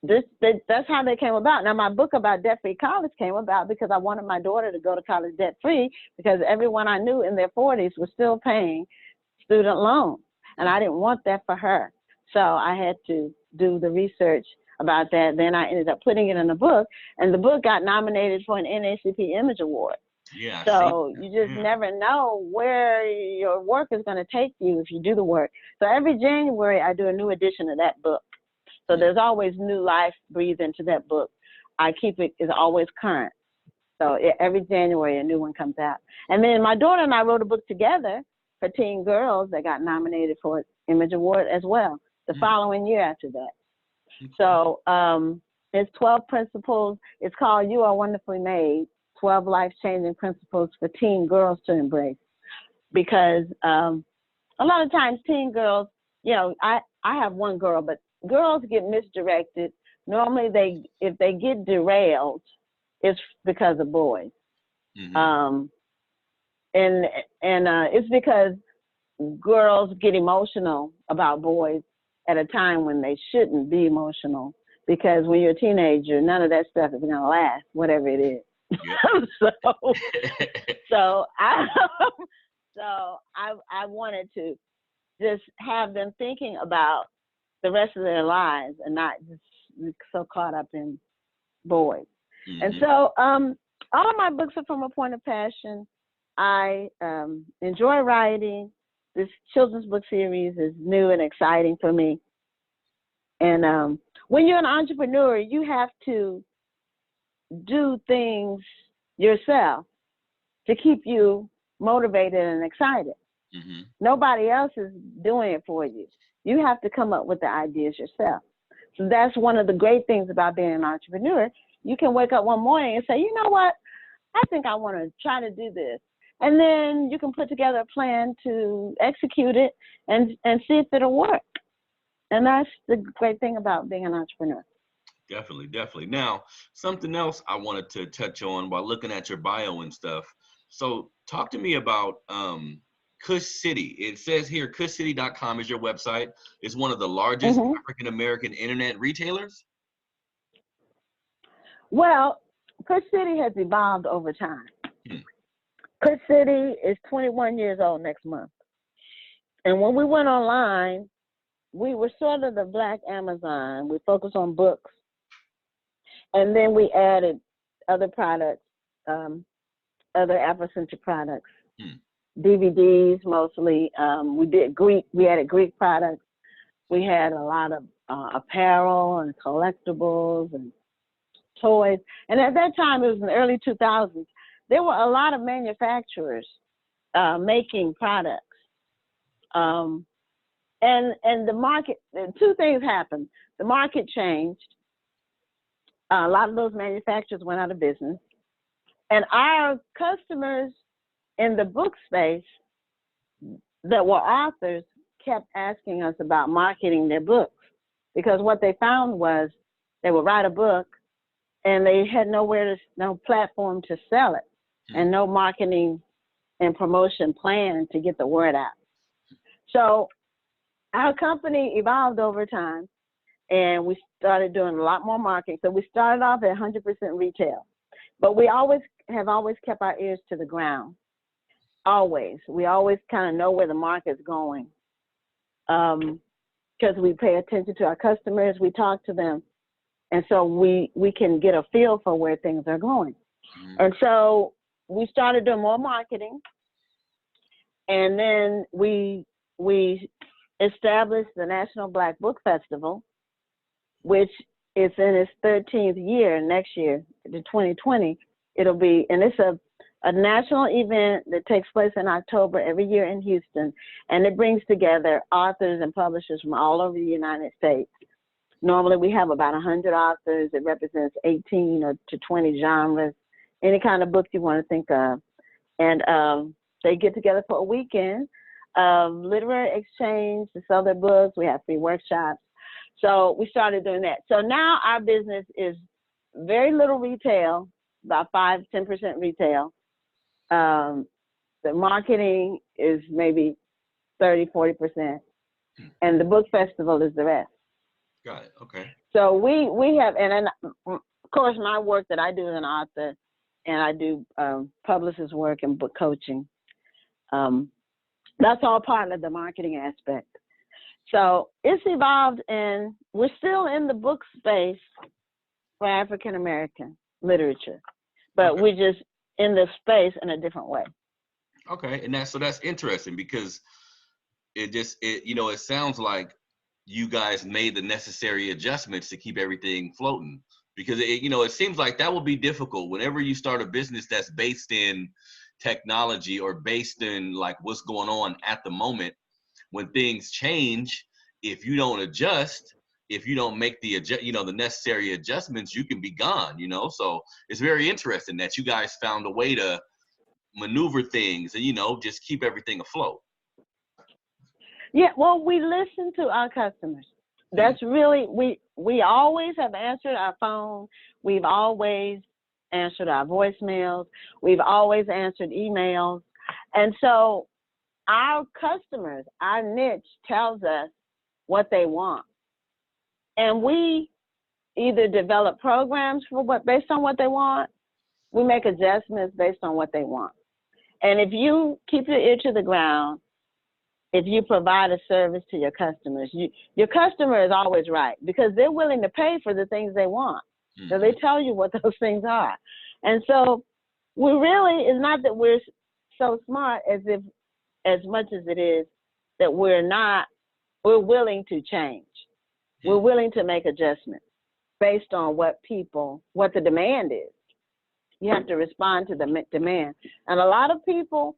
that's how they came about. Now, my book about debt-free college came about because I wanted my daughter to go to college debt-free, because everyone I knew in their 40s was still paying student loans. And I didn't want that for her. So I had to do the research about that. Then I ended up putting it in a book, and the book got nominated for an NAACP Image Award. Yeah. So you just never know where your work is going to take you if you do the work. So every January I do a new edition of that book. So there's always new life breathed into that book. I keep it is always current. So every January a new one comes out. And then my daughter and I wrote a book together for teen girls that got nominated for an Image Award as well the following year after that. So it's 12 principles. It's called You Are Wonderfully Made, 12 life-changing principles for teen girls to embrace. Because a lot of times teen girls, I have one girl, but girls get misdirected. Normally if they get derailed, it's because of boys. And it's because girls get emotional about boys at a time when they shouldn't be emotional, because when you're a teenager, none of that stuff is going to last, whatever it is. Yep. so I wanted to just have them thinking about the rest of their lives and not just so caught up in boys. And so all of my books are from a point of passion. I enjoy writing. This children's book series is new and exciting for me. And when you're an entrepreneur, you have to do things yourself to keep you motivated and excited. Nobody else is doing it for you. You have to come up with the ideas yourself. So that's one of the great things about being an entrepreneur. You can wake up one morning and say, you know what? I think I want to try to do this. And then you can put together a plan to execute it and see if it'll work. And that's the great thing about being an entrepreneur. Definitely, definitely. Now, something else I wanted to touch on while looking at your bio and stuff. So talk to me about Kush City. It says here, KushCity.com is your website. It's one of the largest African-American internet retailers. Well, Kush City has evolved over time. Kush City is 21 years old next month. And when we went online, we were sort of the Black Amazon. We focused on books. And then we added other products, other Afrocentric products, DVDs mostly. We added Greek products. We had a lot of apparel and collectibles and toys. And at that time, it was in the early 2000s, there were a lot of manufacturers making products. And the market, two things happened. The market changed. A lot of those manufacturers went out of business. And our customers in the book space that were authors kept asking us about marketing their books, because what they found was they would write a book and they had no platform to sell it and no marketing and promotion plan to get the word out. So our company evolved over time, and we started doing a lot more marketing. So we started off at 100% retail, but we have always kept our ears to the ground. Always. We always kind of know where the market's going, because we pay attention to our customers, we talk to them, and so we can get a feel for where things are going. And so we started doing more marketing, and then we established the National Black Book Festival, which is in its 13th year next year, the 2020. It'll be, and it's a national event that takes place in October every year in Houston, and it brings together authors and publishers from all over the United States. Normally we have about 100 authors. It represents 18 or to 20 genres, any kind of book you want to think of. And they get together for a weekend of literary exchange to sell their books. We have free workshops. So we started doing that. So now our business is very little retail, about 5-10% retail. The marketing is maybe 30-40%, and the book festival is the rest. Got it. Okay. So we have, and then of course my work that I do as an author, and I do publicist work and book coaching. That's all part of the marketing aspect. So it's evolved, and we're still in the book space for African American literature, but we're just in the space in a different way. Okay, and that's interesting, because it sounds like you guys made the necessary adjustments to keep everything floating, because it seems like that will be difficult whenever you start a business that's based in technology or based in like what's going on at the moment. When things change, if you don't adjust, if you don't make the necessary adjustments, you can be gone. So it's very interesting that you guys found a way to maneuver things and just keep everything afloat. Yeah, well, we listen to our customers. That's really, we always have answered our phone. We've always answered our voicemails. We've always answered emails. And so our customers, our niche tells us what they want. And we either develop programs based on what they want. We make adjustments based on what they want. And if you keep your ear to the ground, if you provide a service to your customers, your customer is always right, because they're willing to pay for the things they want. Mm-hmm. So they tell you what those things are. And so it's not that we're so smart as much as it is that we're willing to change. Mm-hmm. We're willing to make adjustments based on what the demand is. You have to respond to the demand. And a lot of people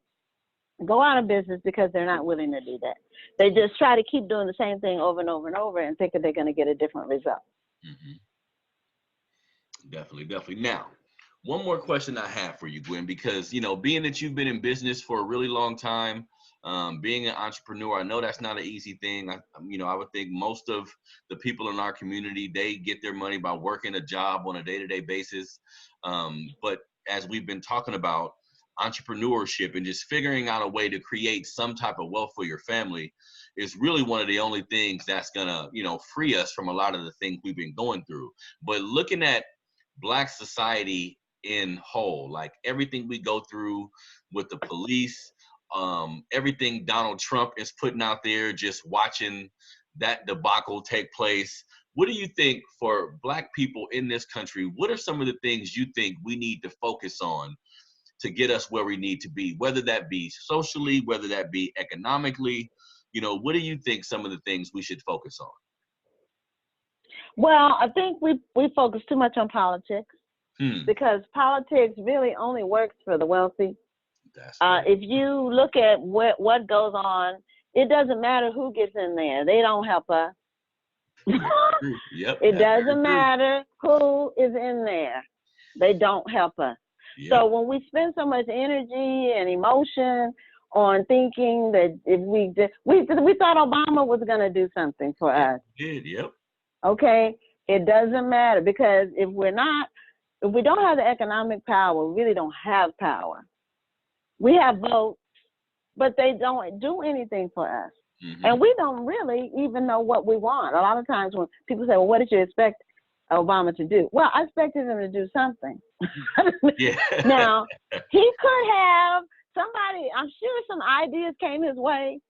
go out of business because they're not willing to do that. They just try to keep doing the same thing over and over and over and think that they're going to get a different result. Mm-hmm. Definitely. Now, one more question I have for you, Gwen, because, being that you've been in business for a really long time, being an entrepreneur, I know that's not an easy thing. I would think most of the people in our community, they get their money by working a job on a day-to-day basis. But as we've been talking about, entrepreneurship and just figuring out a way to create some type of wealth for your family is really one of the only things that's gonna, free us from a lot of the things we've been going through. But looking at Black society in whole, like everything we go through with the police, everything Donald Trump is putting out there, just watching that debacle take place. What do you think for Black people in this country? What are some of the things you think we need to focus on to get us where we need to be, whether that be socially, whether that be economically? What do you think some of the things we should focus on? Well, I think we focus too much on politics, because politics really only works for the wealthy. That's right. If you look at what goes on, it doesn't matter who gets in there. They don't help us. Yep, it doesn't matter who is in there. They don't help us. Yep. So when we spend so much energy and emotion on thinking that if we thought Obama was going to do something for us. He did, yep. Okay, it doesn't matter, because if we don't have the economic power, we really don't have power. We have votes, but they don't do anything for us. Mm-hmm. And we don't really even know what we want. A lot of times when people say, well, what did you expect Obama to do? Well, I expected him to do something. Yeah. Now, he could have I'm sure some ideas came his way,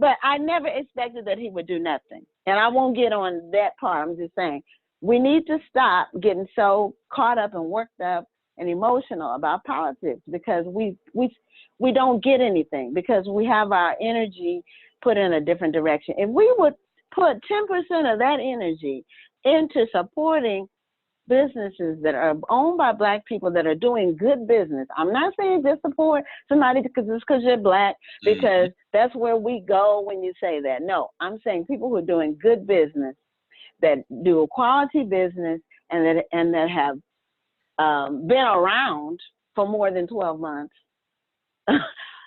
but I never expected that he would do nothing. And I won't get on that part. I'm just saying, we need to stop getting so caught up and worked up and emotional about politics, because we don't get anything, because we have our energy put in a different direction. If we would put 10% of that energy into supporting businesses that are owned by Black people that are doing good business. I'm not saying just support somebody because you're Black, because that's where we go when you say that. No, I'm saying people who are doing good business, that do a quality business, and that have been around for more than 12 months.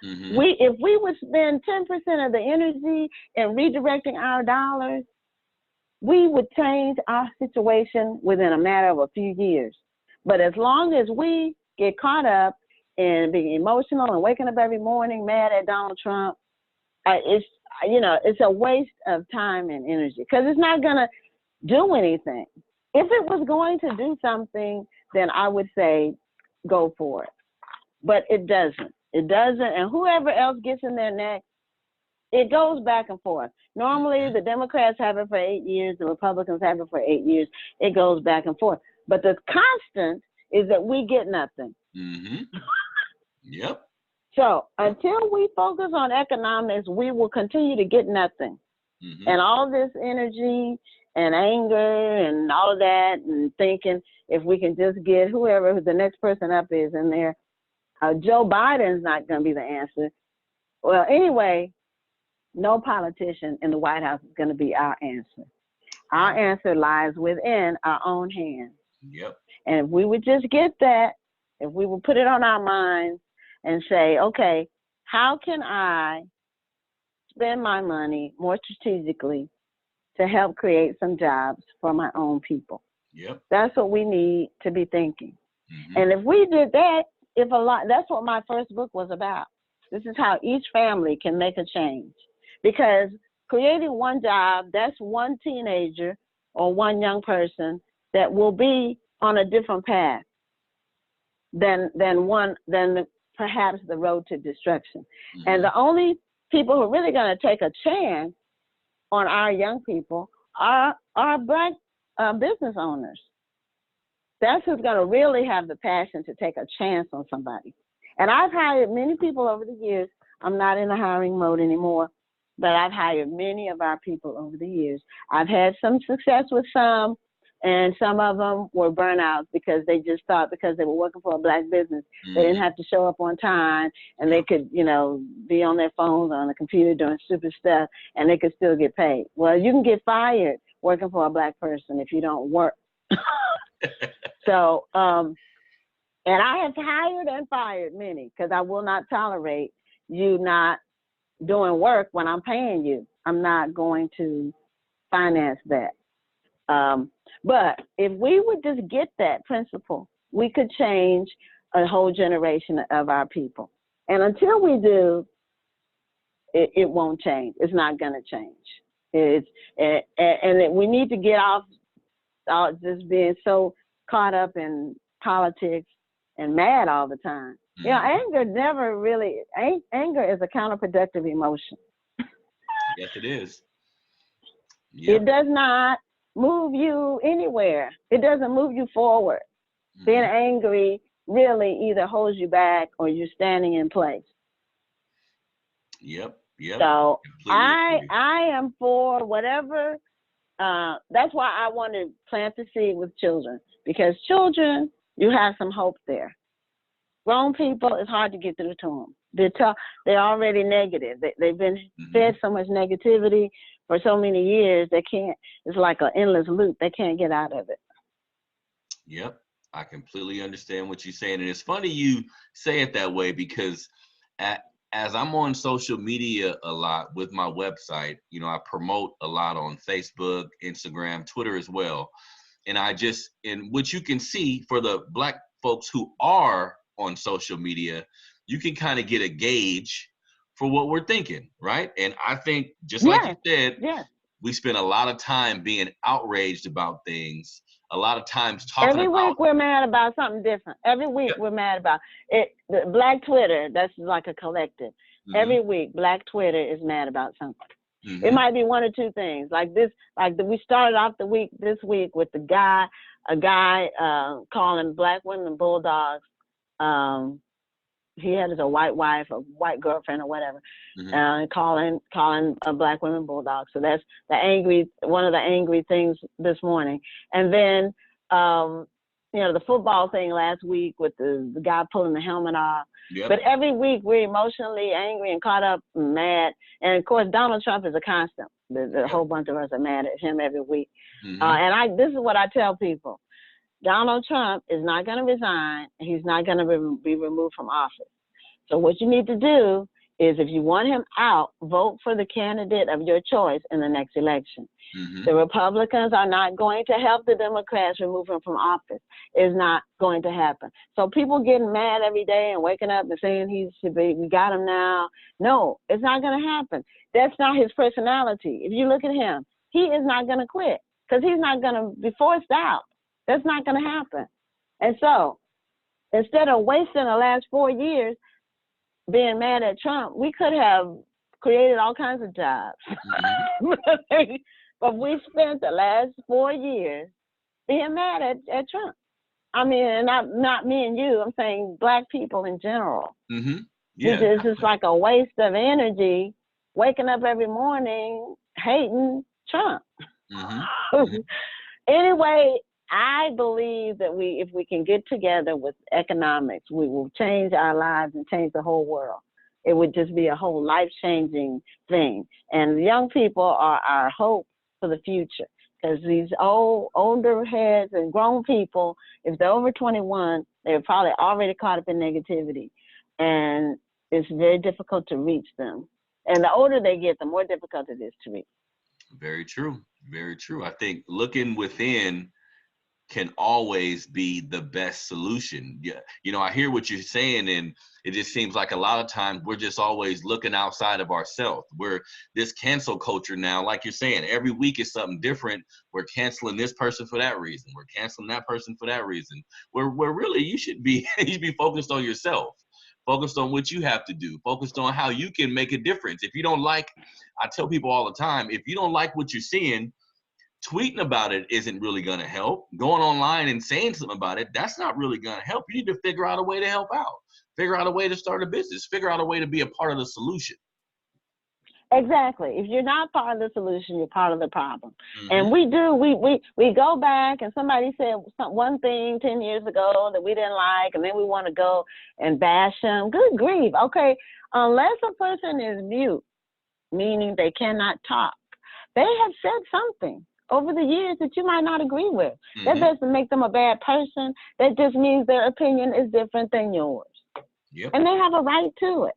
If we would spend 10% of the energy in redirecting our dollars, we would change our situation within a matter of a few years. But as long as we get caught up in being emotional and waking up every morning mad at Donald Trump, it's a waste of time and energy, because it's not going to do anything. If it was going to do something, then I would say go for it. But it doesn't. It doesn't. And whoever else gets in there next, it goes back and forth. Normally, the Democrats have it for 8 years. The Republicans have it for 8 years. It goes back and forth. But the constant is that we get nothing. Yep. So until we focus on economics, we will continue to get nothing. And all this energy and anger and all of that, and thinking if we can just get whoever the next person up is in there, Joe Biden's not going to be the answer. Well, anyway, no politician in the White House is going to be our answer. Our answer lies within our own hands. Yep. And if we would just get that, if we would put it on our minds and say, okay, how can I spend my money more strategically to help create some jobs for my own people? Yep. That's what we need to be thinking. And if we did that, that's what my first book was about. This is how each family can make a change. Because creating one job, that's one teenager or one young person that will be on a different path than perhaps the road to destruction. And the only people who are really going to take a chance on our young people are Black business owners. That's who's going to really have the passion to take a chance on somebody. And I've hired many people over the years. I'm not in a hiring mode anymore, but I've hired many of our people over the years. I've had some success with some, and some of them were burnouts because they just thought because they were working for a Black business, they didn't have to show up on time, and they could, be on their phones, on the computer doing stupid stuff, and they could still get paid. Well, you can get fired working for a Black person if you don't work. So, and I have hired and fired many, because I will not tolerate you not doing work when I'm paying you. I'm not going to finance that. But if we would just get that principle, we could change a whole generation of our people. And until we do, it won't change. It's not going to change. We need to get off just being so caught up in politics and mad all the time. Anger is a counterproductive emotion. Yes, it is. Yep. It does not move you anywhere. It doesn't move you forward. Being angry really either holds you back or you're standing in place. Yep. So I am for whatever. That's why I want to plant the seed with children, because children, you have some hope there. Grown people, it's hard to get through to them. They're already negative. They've been fed so much negativity for so many years, it's like an endless loop. They can't get out of it. Yep. I completely understand what you're saying. And it's funny you say it that way, because as I'm on social media a lot with my website, I promote a lot on Facebook, Instagram, Twitter as well. And what you can see for the Black folks who are on social media, you can kind of get a gauge for what we're thinking, right? And I think, just like you said, we spend a lot of time being outraged about things, a lot of times talking Every week we're mad about something different. Every week we're mad about it. The Black Twitter, that's like a collective. Every week, Black Twitter is mad about something. It might be one or two things. We started off this week with a guy calling Black women bulldogs, he had a white wife, a white girlfriend, or whatever, calling a black women bulldog. So that's one of the angry things this morning. And then, the football thing last week with the guy pulling the helmet off. Yep. But every week we're emotionally angry and caught up and mad. And of course, Donald Trump is a constant. The whole bunch of us are mad at him every week. And this is what I tell people. Donald Trump is not going to resign. He's not going to be removed from office. So what you need to do is, if you want him out, vote for the candidate of your choice in the next election. The Republicans are not going to help the Democrats remove him from office. It's not going to happen. So people getting mad every day and waking up and saying we got him now. No, it's not going to happen. That's not his personality. If you look at him, he is not going to quit because he's not going to be forced out. That's not going to happen. And so instead of wasting the last 4 years being mad at Trump, we could have created all kinds of jobs. But we spent the last 4 years being mad at Trump. I mean, not me and you. I'm saying black people in general. Yeah, it's just like a waste of energy waking up every morning hating Trump. Anyway, I believe that if we can get together with economics, we will change our lives and change the whole world. It would just be a whole life-changing thing. And young people are our hope for the future, because these older heads and grown people, if they're over 21, they're probably already caught up in negativity, and it's very difficult to reach them. And the older they get, the more difficult it is to reach. Very true. Very true. I think looking within can always be the best solution. Yeah, I hear what you're saying, and it just seems like a lot of times we're just always looking outside of ourselves. We're this cancel culture now, like you're saying, every week is something different. We're canceling this person for that reason. We're canceling that person for that reason. Where really you should be focused on yourself, focused on what you have to do, focused on how you can make a difference. If you don't like, I tell people all the time, if you don't like what you're seeing, tweeting about it isn't really going to help. Going online and saying something about it, that's not really going to help. You need to figure out a way to help out. Figure out a way to start a business. Figure out a way to be a part of the solution. Exactly. If you're not part of the solution, you're part of the problem. And we go back, and somebody said one thing 10 years ago that we didn't like, and then we want to go and bash them. Good grief. Okay, unless a person is mute, meaning they cannot talk, they have said something over the years that you might not agree with. That doesn't make them a bad person. That just means their opinion is different than yours. And they have a right to it.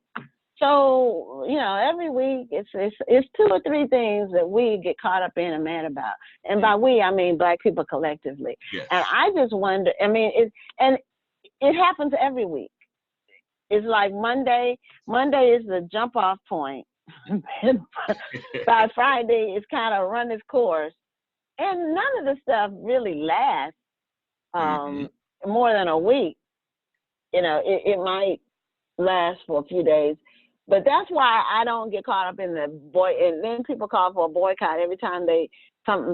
So, every week it's 2 or 3 things that we get caught up in and mad about. And by we, I mean black people collectively. Yes. And I just wonder, it happens every week. It's like Monday is the jump off point. By Friday, it's kind of run its course. And none of the stuff really lasts more than a week. It might last for a few days. But that's why I don't get caught up in and then people call for a boycott every time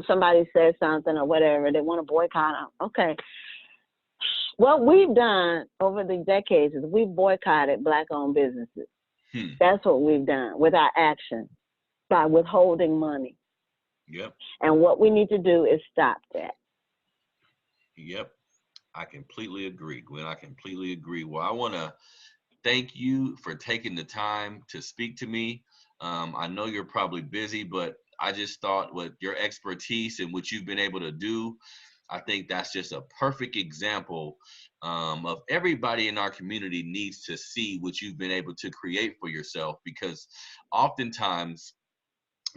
somebody says something or whatever. They want to boycott them. Okay. What we've done over the decades is we've boycotted black-owned businesses. That's what we've done with our action, by withholding money. Yep. And what we need to do is stop that. Yep. I completely agree, Gwen. I completely agree. Well, I want to thank you for taking the time to speak to me. I know you're probably busy, but I just thought with your expertise and what you've been able to do, I think that's just a perfect example of everybody in our community needs to see what you've been able to create for yourself, because oftentimes,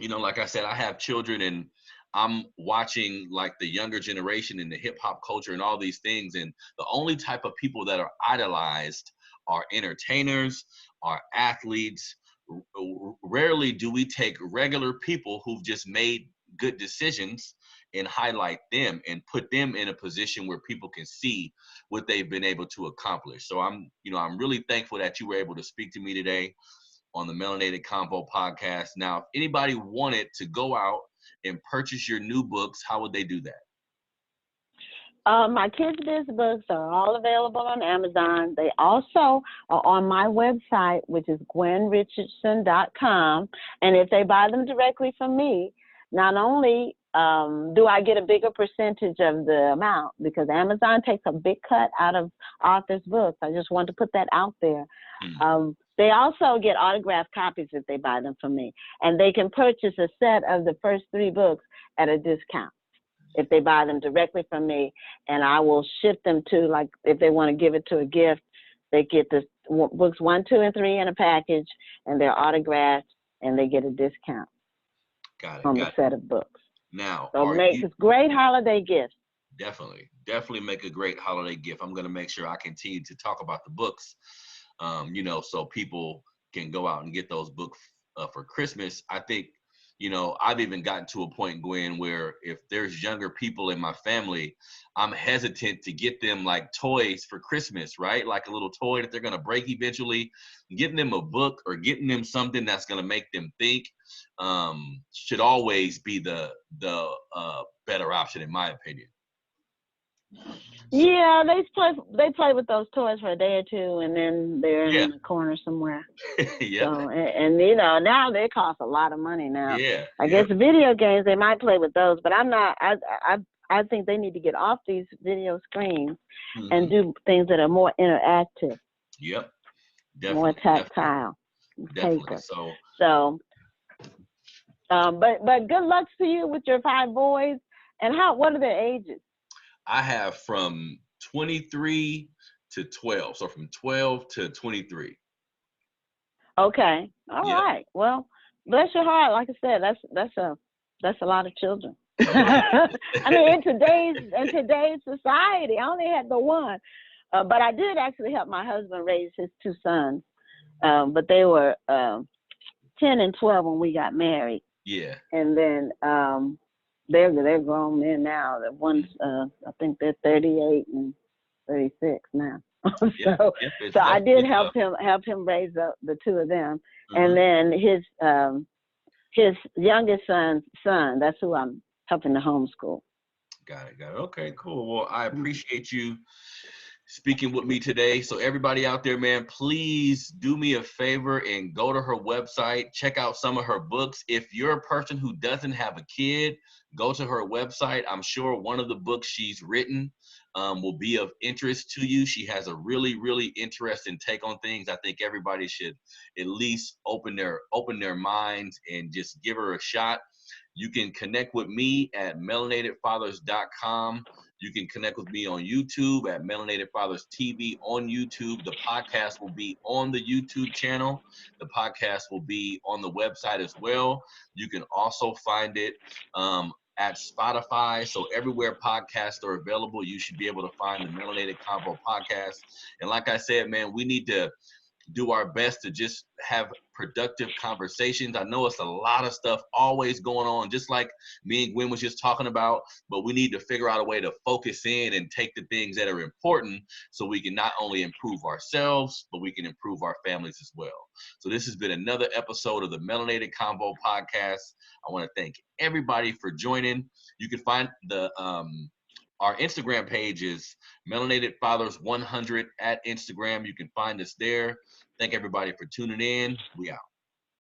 like I said, I have children and I'm watching like the younger generation in the hip hop culture and all these things. And the only type of people that are idolized are entertainers, are athletes. Rarely do we take regular people who've just made good decisions and highlight them and put them in a position where people can see what they've been able to accomplish. So I'm really thankful that you were able to speak to me today on the Melanated Convo podcast. Now, if anybody wanted to go out and purchase your new books, how would they do that? My Kidz Biz books are all available on Amazon. They also are on my website, which is GwenRichardson.com. And if they buy them directly from me, not only do I get a bigger percentage of the amount, because Amazon takes a big cut out of authors' books. I just want to put that out there. They also get autographed copies if they buy them from me. And they can purchase a set of the first 3 books at a discount if they buy them directly from me. And I will ship them to, like, if they want to give it to a gift, they get the books 1, 2, and 3 in a package, and they're autographed, and they get a discount on the set of books. Now, so it's great holiday gifts. Definitely make a great holiday gift. I'm going to make sure I continue to talk about the books, so people can go out and get those books for Christmas. I think, I've even gotten to a point, Gwen, where if there's younger people in my family, I'm hesitant to get them like toys for Christmas, right? Like a little toy that they're going to break eventually. Getting them a book or getting them something that's going to make them think should always be the better option, in my opinion. Yeah, they play with those toys for a day or two, and then they're in the corner somewhere. Yeah. So, and now they cost a lot of money now. Yeah. I guess video games, they might play with those, but I'm not. I think they need to get off these video screens and do things that are more interactive. Yep. Definitely. More tactile. Definitely. Paper. So. But good luck to you with your 5 boys. And what are their ages? I have from 23 to 12. So from 12 to 23. Okay. All right. Well, bless your heart. Like I said, that's a lot of children. I mean, in today's society, I only had the one, but I did actually help my husband raise his 2 sons. But they were 10 and 12 when we got married. Yeah. And then they're grown men now. The one's I think they're 38 and 36 now. So I did help him raise the 2 of them. And then his youngest son, that's who I'm helping to homeschool. Got it. Okay, cool. Well, I appreciate you speaking with me today. So everybody out there, man, please do me a favor and go to her website, check out some of her books. If you're a person who doesn't have a kid, go to her website. I'm sure one of the books she's written will be of interest to you. She has a really, really interesting take on things. I think everybody should at least open their minds and just give her a shot. You can connect with me at melanatedfathers.com. You can connect with me on YouTube at Melanated Fathers TV on YouTube. The podcast will be on the YouTube channel. The podcast will be on the website as well. You can also find it at Spotify. So everywhere podcasts are available, you should be able to find the Melanated Convo podcast. And like I said, man, we need to do our best to just have productive conversations. I know it's a lot of stuff always going on, just like me and Gwen was just talking about, but we need to figure out a way to focus in and take the things that are important so we can not only improve ourselves, but we can improve our families as well. So this has been another episode of the Melanated Convo podcast. I want to thank everybody for joining. You can find our Instagram page is Melanated Fathers 100 at Instagram. You can find us there. Thank everybody for tuning in. We out.